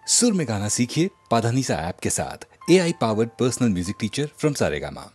सुर में गाना सीखिए पाधानीसा ऐप के साथ। AI powered personal music teacher from Saregama.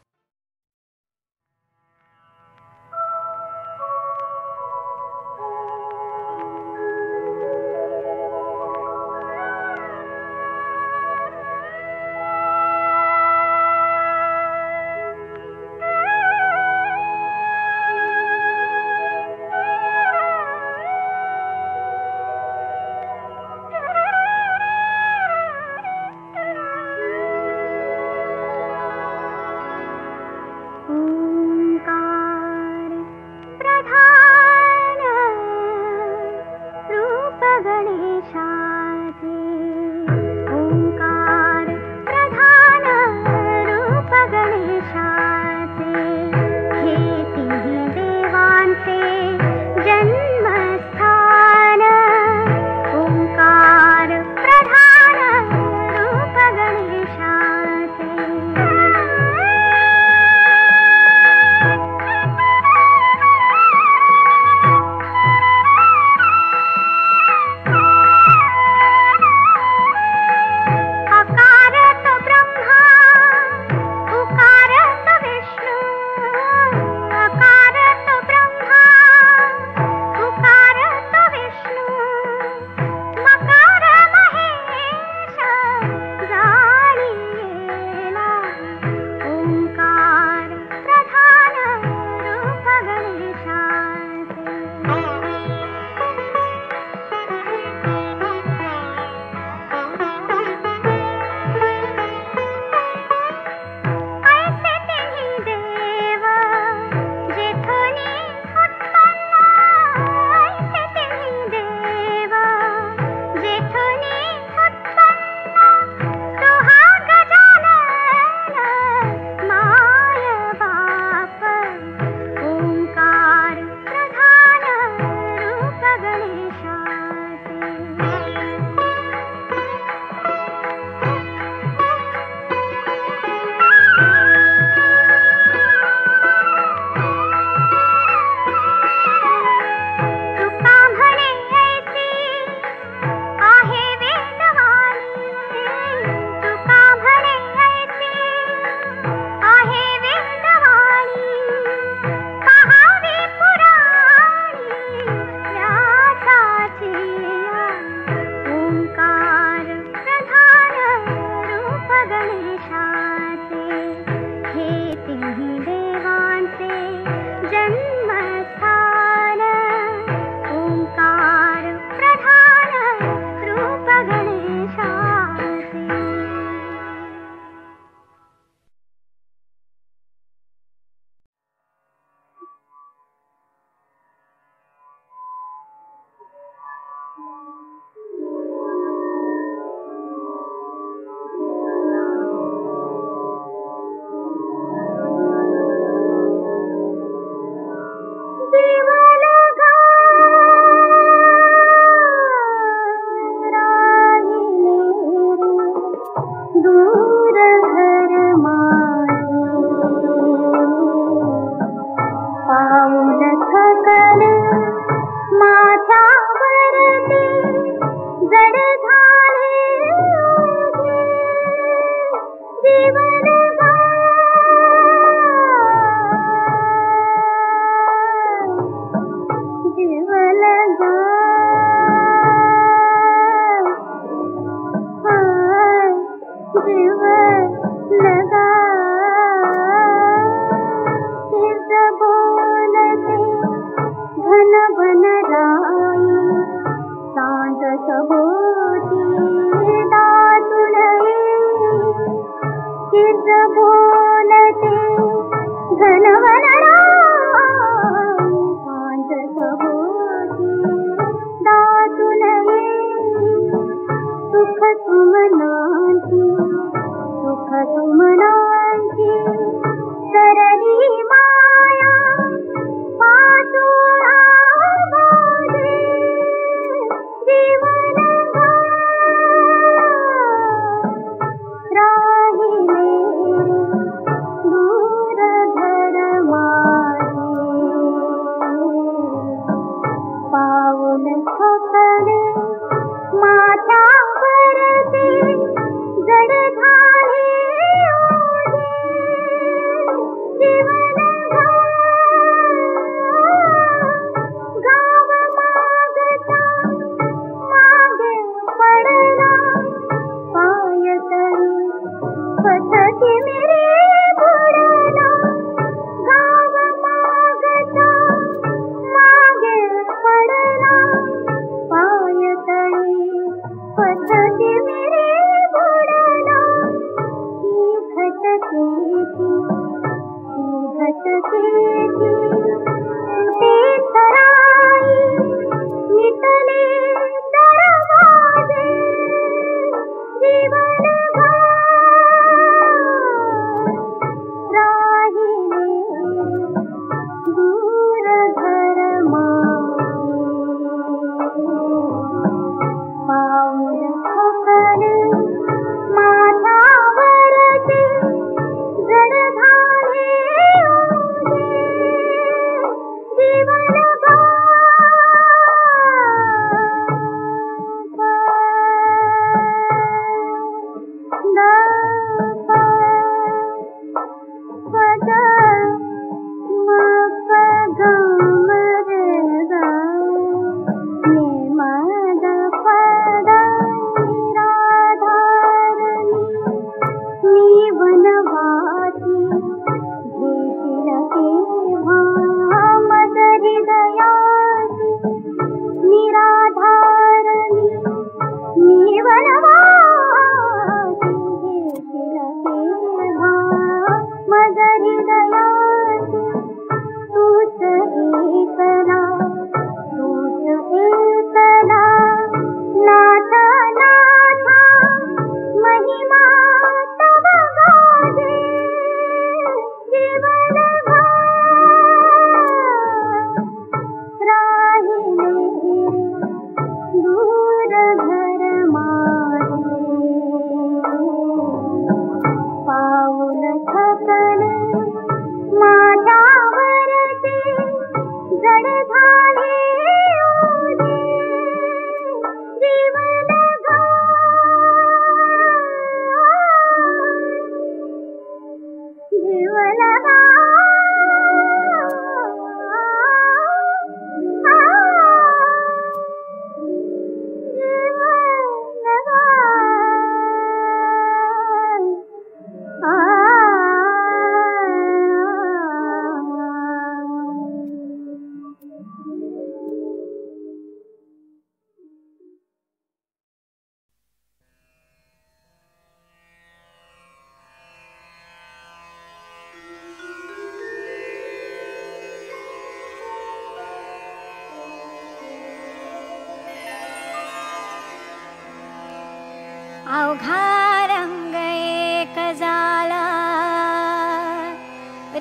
अवघा रंग एक झाला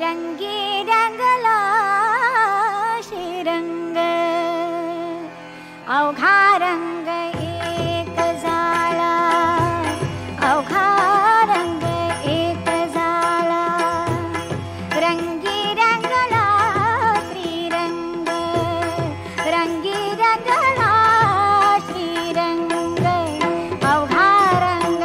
रंगी रंगला श्रीरंग अवघा रंग एक झाला अवघा रंग एक झाला रंगी रंगला श्रीरंग रंगी रंगला श्रीरंग अवघा रंग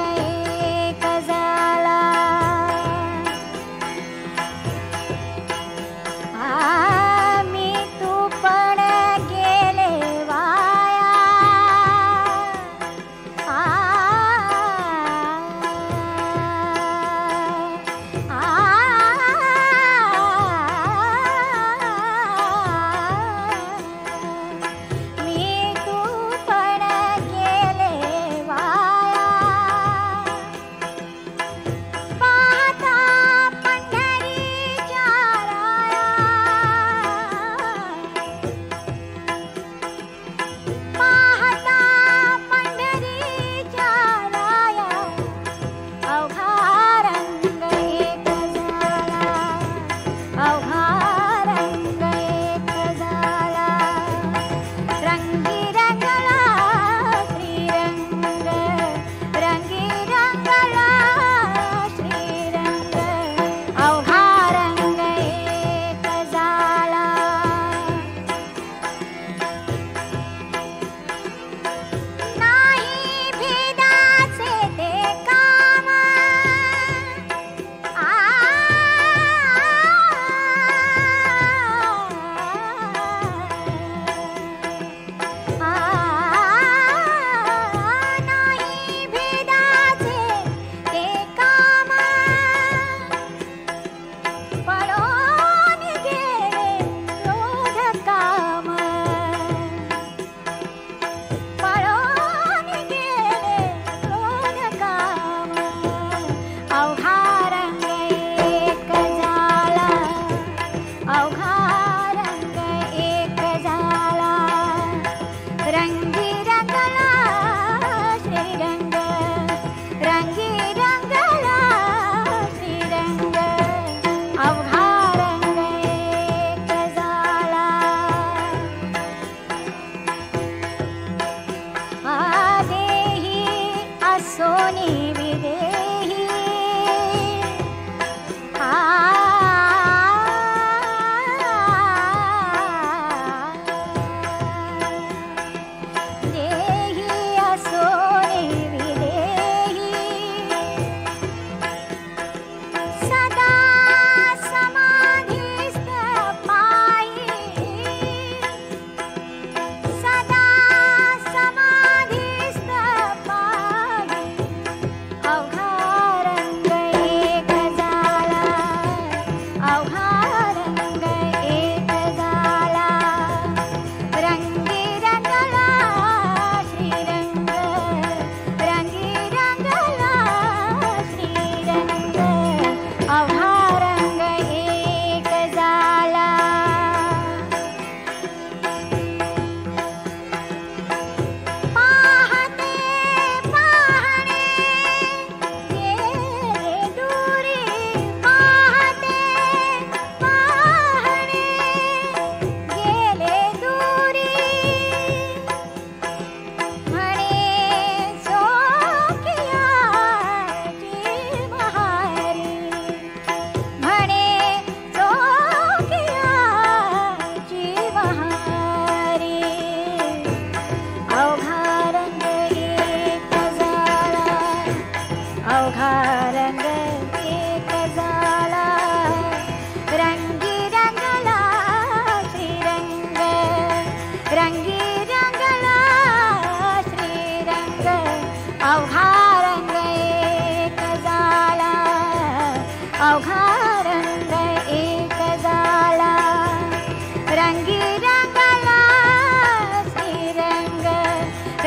सोनी विदेही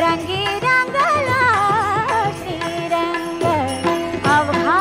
रंगी रंगला श्रीरंग अवघा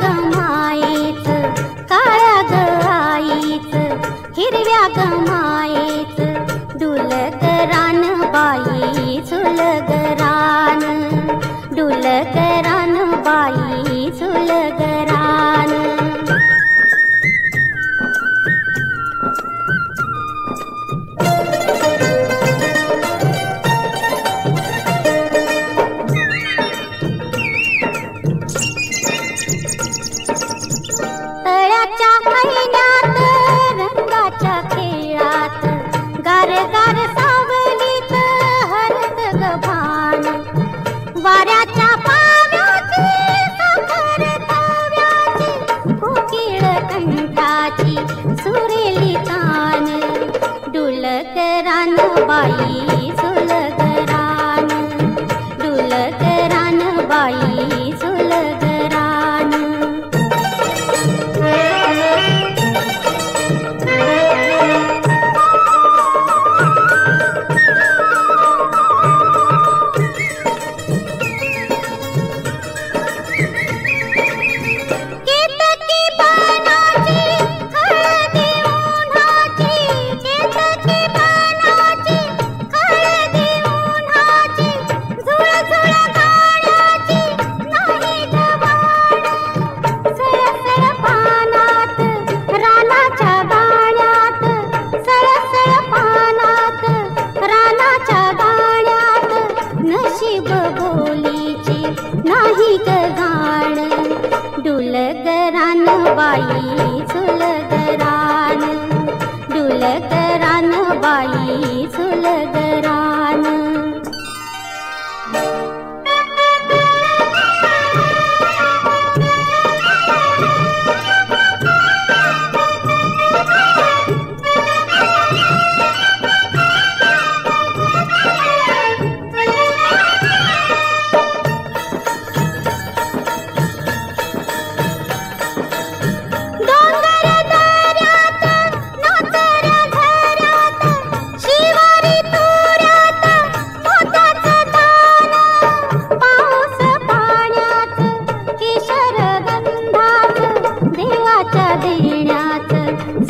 गमायेच काळ्या ग आईच हिरव्या गमायेच डुलकरान बाई चुलगरान डुलकरान बाई चुलगरान तळ्याच्या महिन्यात रंगाच्या खेळात गार गार सावलीत हरत गभान वाऱ्याच्या पाव्याची साखर तव्याची कोकिळ कंठाची सुरेली तान डुलकरान बाई चुलगरान डुलकरान बाई चुलगरान डुलकरान बाई चुलगरान डुलकरान बाई चुलगरान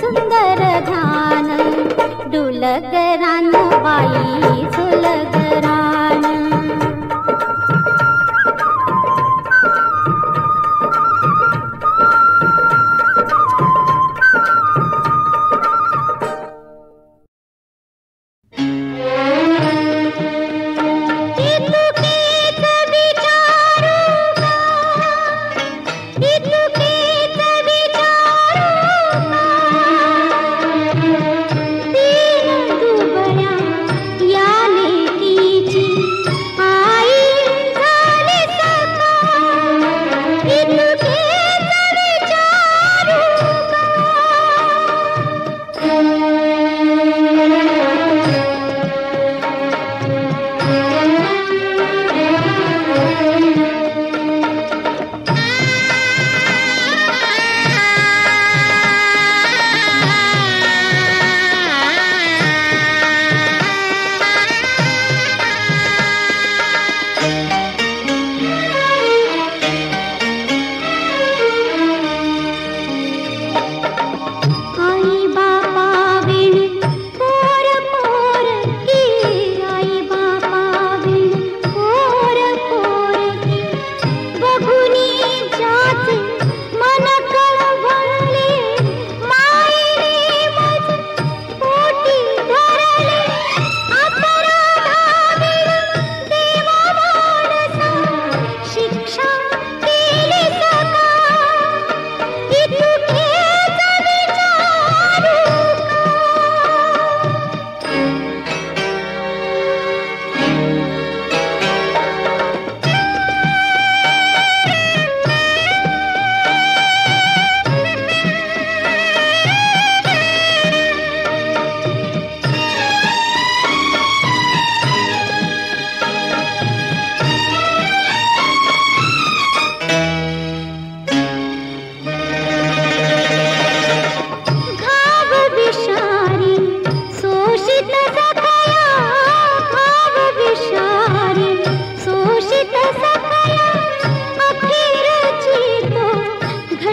सुंदर ध्यान डुलकरान बाई चुलगरान विचारू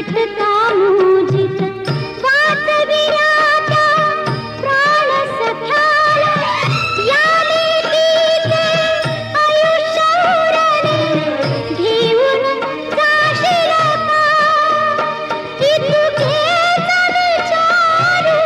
खटका मुझित वासविलाता प्राण सख्याला यामी तीते आयुष्य उरले घेऊन जाशील का इतके विचारू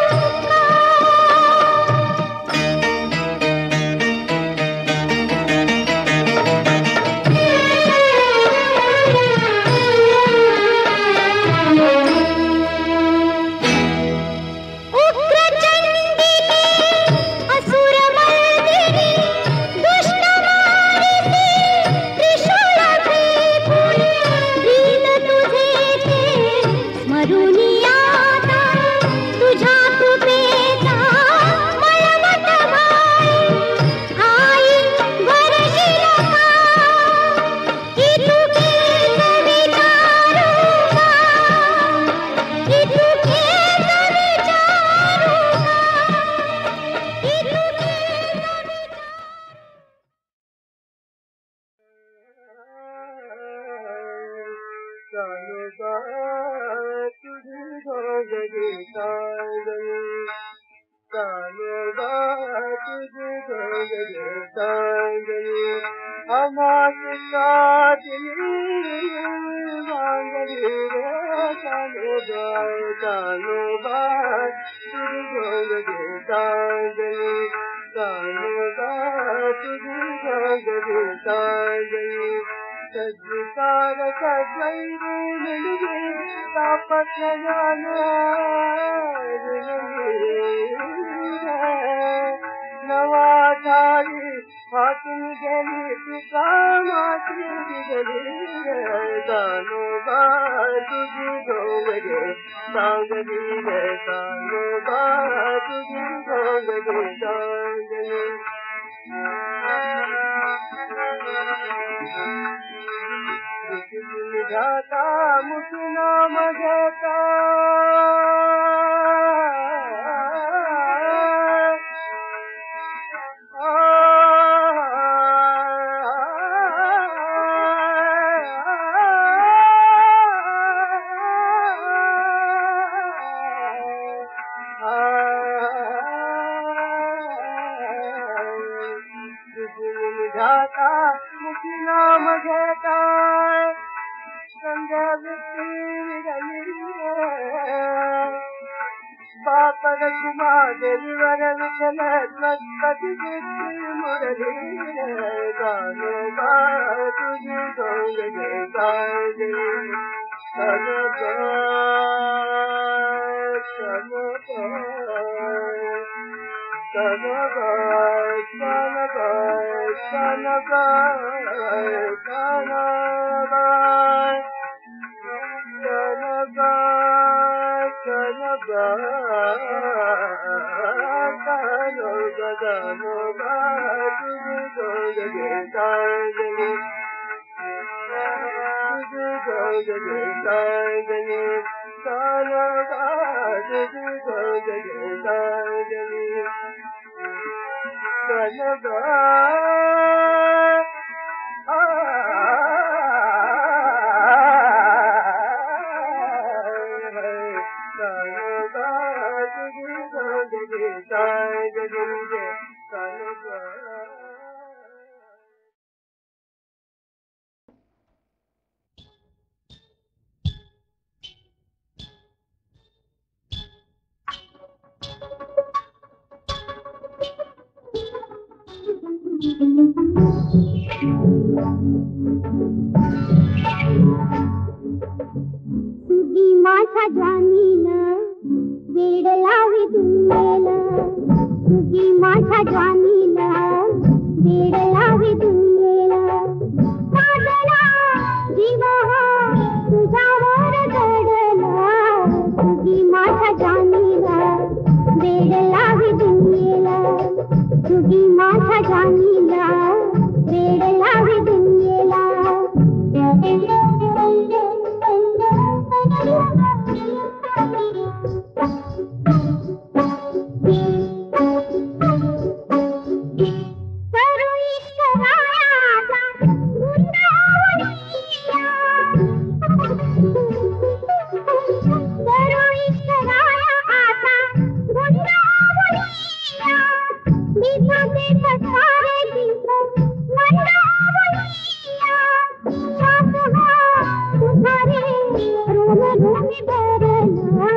मी भरला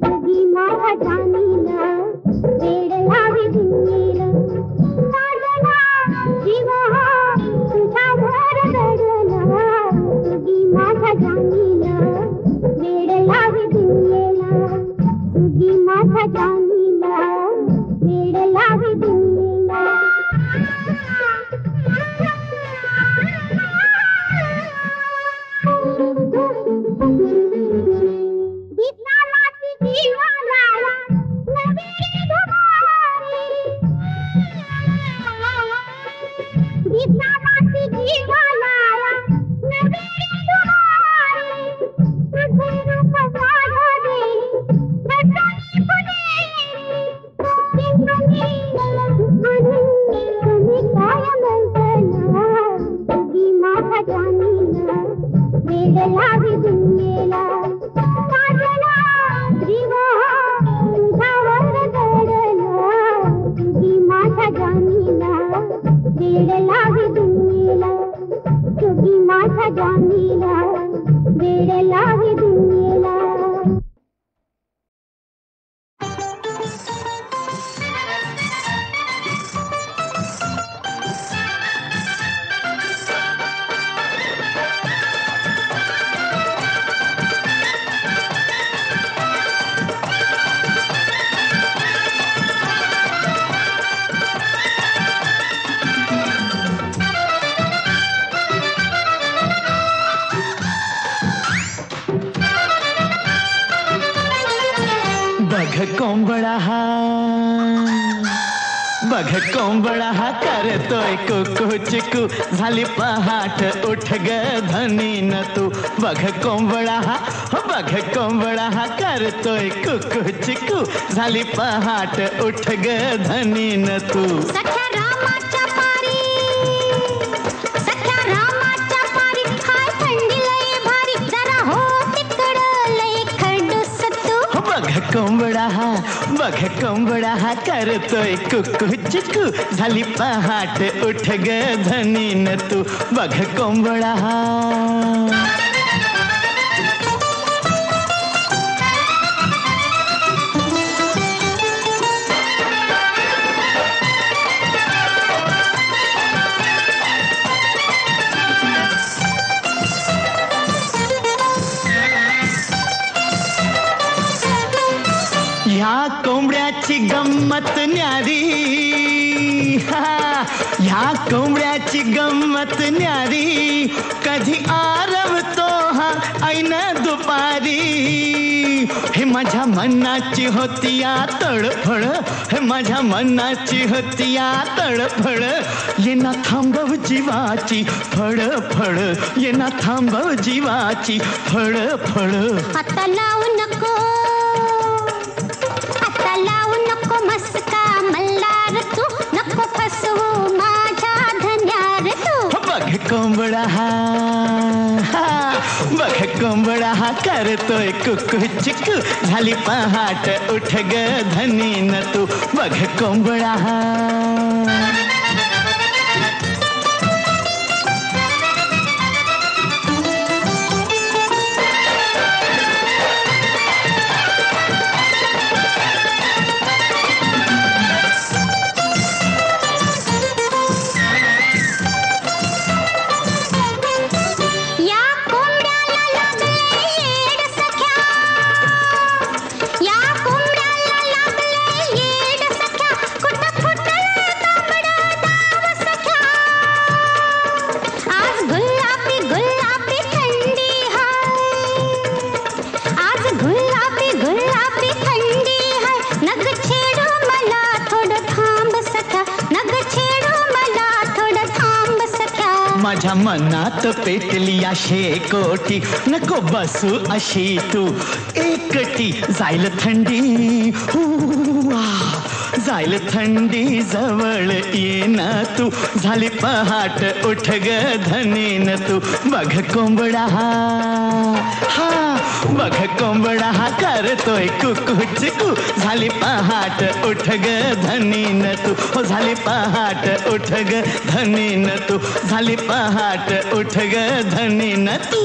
तुझी माझ्या जाणीला वेड लावी दुनियेला साजना जीव हा तुझ्यावर दडला तुझी माझ्या जाणीला वेड लावी दुनियेला तुझी माझ्या जाणीला वेड लावी दुनियेला दिसालाची जीवाला नवीन दुबारी दिसालाची जीवाला नवीन दुबारी तुझे रूप वाढले हसनी पुनेरी जिंदगी तुम्ही काय म्हणता तुझी माझ्या जाणीला वेड लावी दुनियेला साजना जीव तुझ्यावर दडला तुझी माझ्या जाणीला वेड लावी दुनियेला तुझी माझ्या जाणीला वेड लावी दुनियेला बघ कोंबडा हा करतोय कुकू चिकू झाली पहाट उठ ग धनीन तू बघ कोंबडा हा करतोय कुकू चिकू झाली पहाट उठ ग धनीन तू सख्या रामाच्या पारी हाय थंडी लय भारी जरा हो तिकडं लय खडूस तू बघ कोंबडा हा करतोय कुकू चिकू झाली पहाट उठ ग धनीन तू बघ कोंबडा हा ह्या कोंबड्याची गंमत न्यारी ह्या कोंबड्याची गंमत न्यारी कधी आरवतो हा ऐन दुपारी हे माझ्या मनाची होती या तडफड हे माझ्या मनाची होती या तडफड ये ना थांबव जीवाची फडफड ये ना थांबव जीवाची फडफड आता लावू नको मस्का मल्हार तू नको फसवू माझ्या धन्यार तू बघ कोंबडा हा करतोय कुकू चिकू झाली पहाट उठ ग धनीन तू बघ कोंबडा हा माझ्या मनात पेटली शेकोटी नको बसू अशी तू एकटी जाईल थंडी जाईल थंडी जवळ येन तू झाली पहाट उठ ग धनीन तू बघ कोंबडा हा बघ कोंबडा हा करतोय कुकू चिकू झाली पहाट उठ ग धनीन तू हो झाली पहाट उठ ग धनीन तू झाली पहाट उठ ग धनीन तू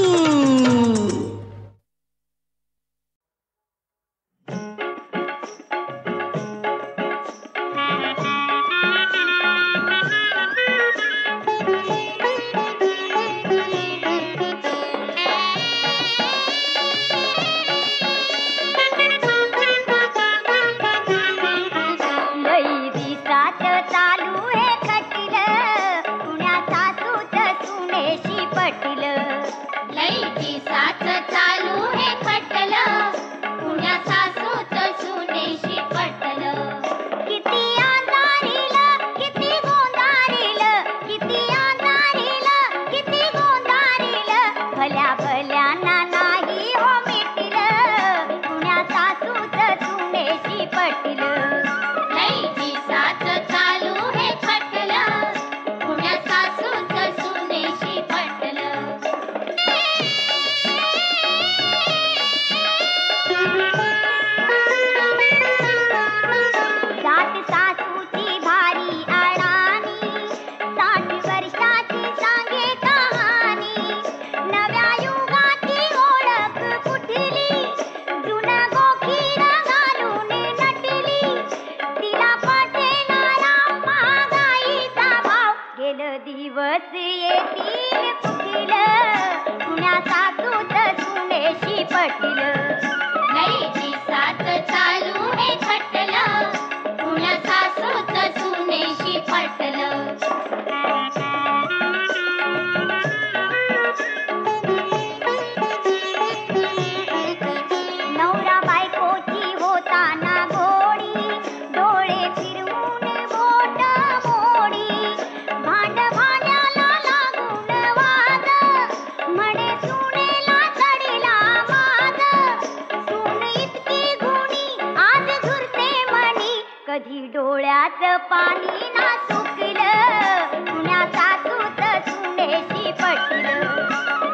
डोळ्यात पाणी ना सुकलं पुण्या सासूत सुनेशी पटलं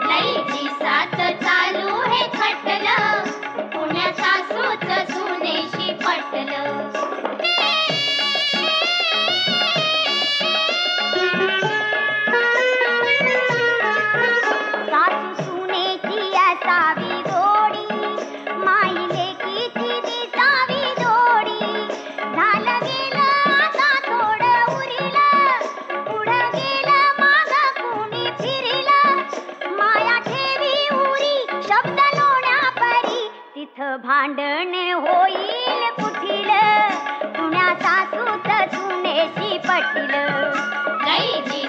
लईची साथ चालू हे खटलं पुण्या सासूत सुनेशी पटलं सासू सुनेची असावी जोडी माई लेकीची दिसावी जोडी झालं गेलं आता थोडं उरिलं पुढं गेलं मागं कुणी फिरिलं माया ठेवी उरी शब्द लोण्या परी तिथं भांडण होईल कुठीलं पुण्या सासूत सुनेशी पटलं लईची